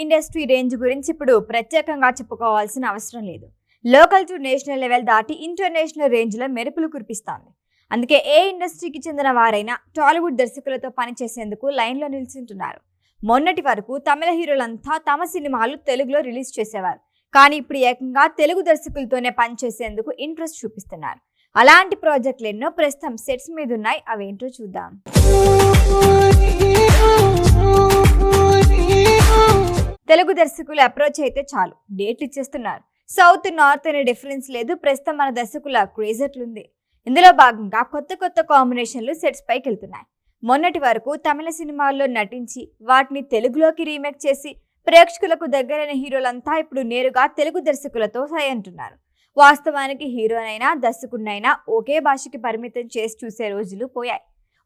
Industry range గురించి ఇప్పుడు ప్రత్యేకంగా చెప్పుకోవాల్సిన అవసరం లేదు. లోకల్ టు నేషనల్ లెవెల్ దాటి ఇంటర్నేషనల్ రేంజ్లో మెరుపులు కురిపిస్తోంది. అందుకే ఏ ఇండస్ట్రీకి చెందిన వారైనా టాలీవుడ్ దర్శకులతో పనిచేసేందుకు లైన్లో నిలిచింటున్నారు. మొన్నటి వరకు తమిళ హీరోలంతా తమ సినిమాలు తెలుగులో రిలీజ్ చేసేవారు. కానీ ఇప్పుడు ఏకంగా తెలుగు దర్శకులతోనే పనిచేసేందుకు ఇంట్రెస్ట్ చూపిస్తున్నారు. అలాంటి ప్రాజెక్టులు ఎన్నో ప్రస్తుతం సెట్స్ మీద ఉన్నాయి. అవేంటో చూద్దాం. తెలుగు దర్శకులు అప్రోచ్ అయితే చాలు డేట్లు ఇచ్చేస్తున్నారు. సౌత్ నార్త్ అనే డిఫరెన్స్ లేదు. ప్రస్తుతం మన దర్శకుల క్రేజ్ ఎట్లుంది. ఇందులో భాగంగా కొత్త కాంబినేషన్లు సెట్స్ పైకి వెళ్తున్నాయి. మొన్నటి వరకు తమిళ సినిమాల్లో నటించి వాటిని తెలుగులోకి రీమేక్ చేసి ప్రేక్షకులకు దగ్గరైన హీరోలంతా ఇప్పుడు నేరుగా తెలుగు దర్శకులతో సై అంటున్నారు. వాస్తవానికి హీరోనైనా దర్శకుడినైనా ఒకే భాషకి పరిమితం చేసి చూసే రోజులు పోయాయి.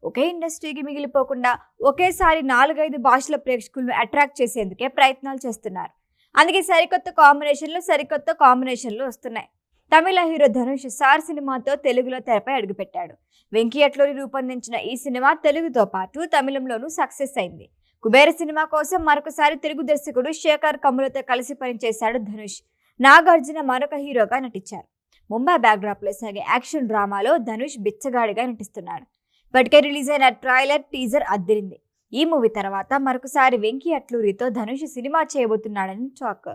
ఒకే ఇండస్ట్రీకి మిగిలిపోకుండా ఒకేసారి 4-5 భాషల ప్రేక్షకులను అట్రాక్ట్ చేసేందుకే ప్రయత్నాలు చేస్తున్నారు. అందుకే సరికొత్త కాంబినేషన్లు వస్తున్నాయి. తమిళ హీరో ధనుష్ సార్ సినిమాతో తెలుగులో తెరపై అడుగుపెట్టాడు. వెంకీ అట్లూరి రూపొందించిన ఈ సినిమా తెలుగుతో పాటు తమిళంలోనూ సక్సెస్ అయింది. కుబేర సినిమా కోసం మరొకసారి తెలుగు దర్శకుడు శేఖర్ కమ్ములతో కలిసి పనిచేశాడు ధనుష్. నాగార్జున మరొక హీరోగా నటించారు. ముంబై బ్యాక్డ్రాప్ లో సాగే యాక్షన్ డ్రామాలో ధనుష్ బిచ్చగాడిగా నటిస్తున్నాడు. ఇప్పటికే రిలీజ్ అయిన ట్రైలర్ టీజర్ అద్దిరింది. ఈ మూవీ తర్వాత మరొకసారి వెంకీ అట్లూరితో ధనుష్ సినిమా చేయబోతున్నాడని టాక్.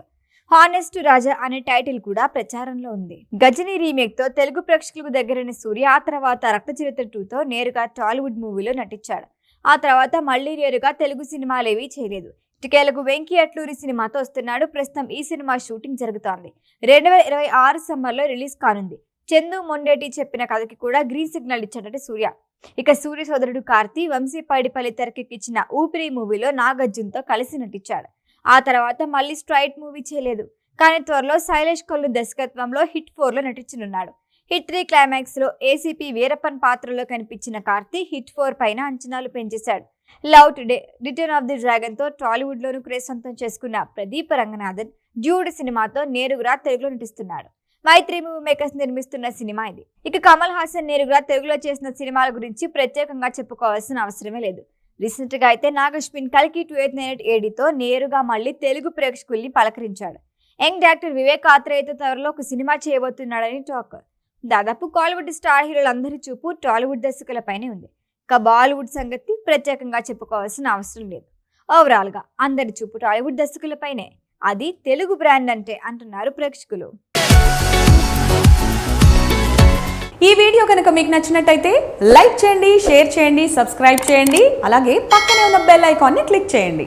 హానెస్ట్ రాజా అనే టైటిల్ కూడా ప్రచారంలో ఉంది. గజనీ రీమేక్ తో తెలుగు ప్రేక్షకులకు దగ్గరైన సూర్య ఆ తర్వాత రక్త చరిత్ర 2తో నేరుగా టాలీవుడ్ మూవీలో నటించాడు. ఆ తర్వాత మళ్లీ నేరుగా తెలుగు సినిమాలేవీ చేయలేదు. ఇటుకేలకు వెంకీ అట్లూరి సినిమాతో వస్తున్నాడు. ప్రస్తుతం ఈ సినిమా షూటింగ్ జరుగుతోంది. 2026 సమ్మర్లో రిలీజ్ కానుంది. చందు మొండేటి చెప్పిన కథకి కూడా గ్రీన్ సిగ్నల్ ఇచ్చాడట సూర్య. ఇక సూర్య సోదరుడు కార్తీ వంశీ పైడిపల్లి తెరకెక్కించిన ఊపిరి మూవీలో నాగార్జునతో కలిసి నటించాడు. ఆ తర్వాత మళ్ళీ స్ట్రైట్ మూవీ చేయలేదు. కానీ త్వరలో శైలేష్ కొల్లు దర్శకత్వంలో హిట్ 4లో నటించనున్నాడు. హిట్ 3 క్లైమాక్స్ లో ఏసీపీ వీరప్పన్ పాత్రలో కనిపించిన కార్తీ హిట్ 4 పైన అంచనాలు పెంచేశాడు. Love today, return of the dragon తో టాలీవుడ్ లోను క్రేజ్ సొంతం చేసుకున్న ప్రదీప్ రంగనాథన్ డ్యూడ్ సినిమాతో నేరుగా తెలుగులో నటిస్తున్నాడు. మైత్రి మూవీ మేకర్స్ నిర్మిస్తున్న సినిమా ఇది. ఇక కమల్ హాసన్ నేరుగా తెలుగులో చేసిన సినిమాల గురించి ప్రత్యేకంగా చెప్పుకోవాల్సిన అవసరమే లేదు. రీసెంట్ గా అయితే నాగశ్విన్ కల్కి 2898 ADతో నేరుగా మళ్ళీ తెలుగు ప్రేక్షకుల్ని పలకరించాడు. యంగ్ డైరెక్టర్ వివేక్ ఆత్రేయతో త్వరలో ఒక సినిమా చేయబోతున్నాడని టాక్. దాదాపు కాలీవుడ్ స్టార్ హీరోలందరి చూపు టాలీవుడ్ దర్శకులపైనే ఉంది. ఇక బాలీవుడ్ సంగతి ప్రత్యేకంగా చెప్పుకోవాల్సిన అవసరం లేదు. ఓవరాల్ గా అందరి చూపు టాలీవుడ్ దర్శకులపైనే. అది తెలుగు బ్రాండ్ అంటే అంటున్నారు ప్రేక్షకులు. ఈ వీడియో కనుక మీకు నచ్చినట్టయితే లైక్ చేయండి, షేర్ చేయండి, సబ్స్క్రైబ్ చేయండి. అలాగే పక్కనే ఉన్న బెల్ ఐకాన్ని క్లిక్ చేయండి.